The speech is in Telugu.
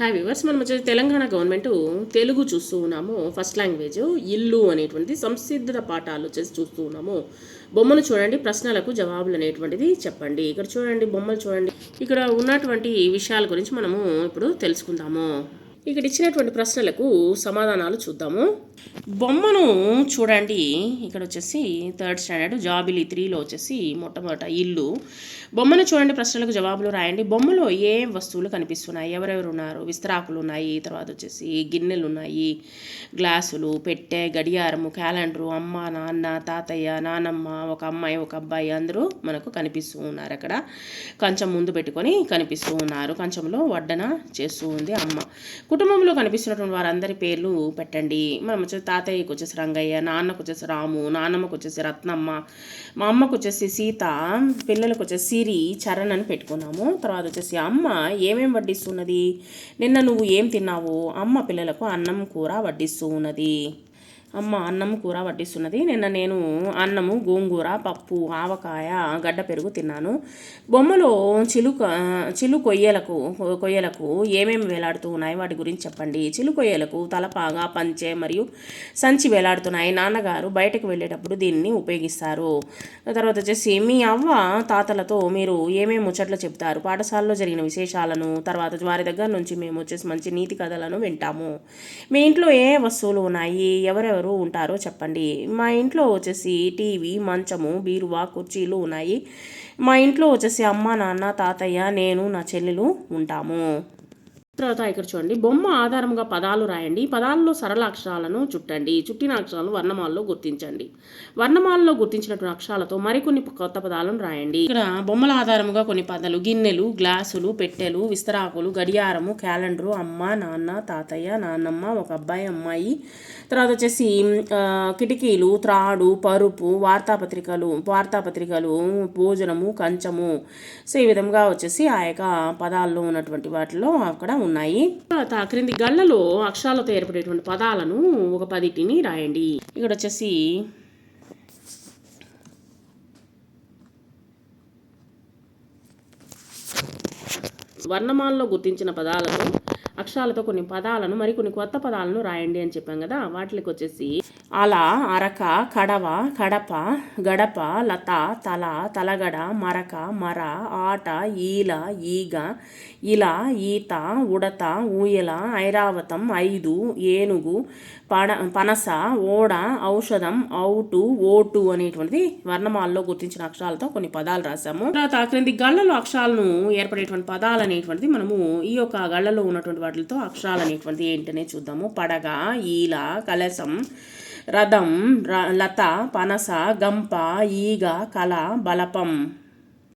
హాయ్ వ్యూవర్స్, మనం వచ్చేసి తెలంగాణ గవర్నమెంట్ తెలుగు చూస్తూ ఉన్నాము. ఫస్ట్ లాంగ్వేజ్ ఇల్లు అనేటువంటిది సంసిద్ధత పాఠాలు వచ్చేసి చూస్తూ ఉన్నాము. బొమ్మను చూడండి, ప్రశ్నలకు జవాబులు అనేటువంటిది చెప్పండి. ఇక్కడ చూడండి, బొమ్మలు చూడండి. ఇక్కడ ఉన్నటువంటి విషయాల గురించి మనము ఇప్పుడు తెలుసుకుందాము. ఇక్కడ ఇచ్చినటువంటి ప్రశ్నలకు సమాధానాలు చూద్దాము. బొమ్మను చూడండి. ఇక్కడ వచ్చేసి థర్డ్ స్టాండర్డ్ జాబిలీ 3లో వచ్చేసి మొట్టమొదట ఇల్లు. బొమ్మను చూడండి, ప్రశ్నలకు జవాబులు రాయండి. బొమ్మలో ఏ వస్తువులు కనిపిస్తున్నాయి, ఎవరెవరు ఉన్నారు? విస్తరాకులు ఉన్నాయి, తర్వాత వచ్చేసి గిన్నెలు ఉన్నాయి, గ్లాసులు, పెట్టె, గడియారము, క్యాలెండరు, అమ్మ, నాన్న, తాతయ్య, నానమ్మ, ఒక అమ్మాయి, ఒక అబ్బాయి అందరూ మనకు కనిపిస్తూ ఉన్నారు. అక్కడ కంచం ముందు పెట్టుకొని కనిపిస్తూ ఉన్నారు. కంచంలో వడ్డన చేస్తూ ఉంది అమ్మ. కుటుంబంలో కనిపిస్తున్నటువంటి వారందరి పేర్లు పెట్టండి. మనం వచ్చేసి తాతయ్యకి వచ్చేసి రంగయ్య, నాన్నకు వచ్చేసి రాము, నాన్నమ్మకు వచ్చేసి రత్నమ్మ, మా అమ్మకు వచ్చేసి సీత, పిల్లలకు వచ్చేసి సిరి, చరణ్ అని పెట్టుకున్నాము. తర్వాత వచ్చేసి అమ్మ ఏమేమి వడ్డిస్తున్నది? నిన్న నువ్వు ఏం తిన్నావు? అమ్మ పిల్లలకు అన్నం కూర వడ్డిస్తూ ఉన్నది. అమ్మ అన్నం కూర వడ్డిస్తున్నది. నిన్న నేను అన్నము, గోంగూర, పప్పు, ఆవకాయ, గడ్డ పెరుగు తిన్నాను. బొమ్మలో కొయ్యలకు ఏమేమి వేలాడుతూ ఉన్నాయి, వాటి గురించి చెప్పండి. కొయ్యలకు తలపాగా, పంచె మరియు సంచి వేలాడుతున్నాయి. నాన్నగారు బయటకు వెళ్ళేటప్పుడు దీన్ని ఉపయోగిస్తారు. తర్వాత వచ్చేసి మీ అవ్వ తాతలతో మీరు ఏమేమి ముచ్చట్లు చెప్తారు? పాఠశాలలో జరిగిన విశేషాలను, తర్వాత వారి దగ్గర నుంచి మేము వచ్చేసి మంచి నీతి కథలను వింటాము. మీ ఇంట్లో ఏ వస్తువులు ఉన్నాయి, ఎవరెవరు ఉంటారో చెప్పండి. మా ఇంట్లో వచ్చేసి టీవీ, మంచము, బీరువా, కుర్చీలు ఉన్నాయి. మా ఇంట్లో వచ్చేసి అమ్మ, నాన్న, తాతయ్య, నేను, నా చెల్లెలు ఉంటాము. తర్వాత ఇక్కడ చూడండి, బొమ్మ ఆధారంగా పదాలు రాయండి. పదాలలో సరళ అక్షరాలను చుట్టండి. చుట్టిన అక్షరాలను వర్ణమాలలో గుర్తించండి. వర్ణమాలలో గుర్తించినటువంటి అక్షరాలతో మరికొన్ని కొత్త పదాలను రాయండి. ఇక్కడ బొమ్మల ఆధారంగా కొన్ని పదాలు: గిన్నెలు, గ్లాసులు, పెట్టెలు, విస్తరాకులు, గడియారము, క్యాలెండరు, అమ్మ, నాన్న, తాతయ్య, నాన్నమ్మ, ఒక అబ్బాయి, అమ్మాయి. తర్వాత వచ్చేసి కిటికీలు, త్రాడు, పరుపు, వార్తాపత్రికలు, భోజనము, కంచము. సో ఈ విధంగా వచ్చేసి ఆ యొక్క పదాల్లో ఉన్నటువంటి వాటిలో అక్కడ ఉన్నాయి. తర్వాత క్రింది గళ్ళలో అక్షరాలతో ఏర్పడేటువంటి పదాలను ఒక 10టిని రాయండి. ఇక్కడ వచ్చేసి వర్ణమాలలో గుర్తించిన పదాలతో అక్షరాలతో కొన్ని పదాలను, మరికొన్ని కొత్త పదాలను రాయండి అని చెప్పాం కదా. వాటికి వచ్చేసి అల, అరక, కడవ, కడప, గడప, లత, తల, తలగడ, మరక, మర, ఆట, ఈల, ఈగ, ఇల, ఈత, ఉడత, ఊయల, ఐరావతం, ఐదు, ఏనుగు, పనస, ఓడ, ఔషధం, ఔటు, ఓటు అనేటువంటిది వర్ణమాలలో గుర్తించిన అక్షరాలతో కొన్ని పదాలు రాసాము. తర్వాత క్రింది గళ్ళలో అక్షరాలను ఏర్పడేటువంటి పదాలు అనేటువంటిది మనము ఈ యొక్క గళ్ళలో ఉన్నటువంటి వాటితో అక్షరాలు అనేటువంటిది ఏంటనే చూద్దాము. పడగ, ఈల, కలశం, రథం, లత, పనస, గంప, ఈగ, కల, బలపం.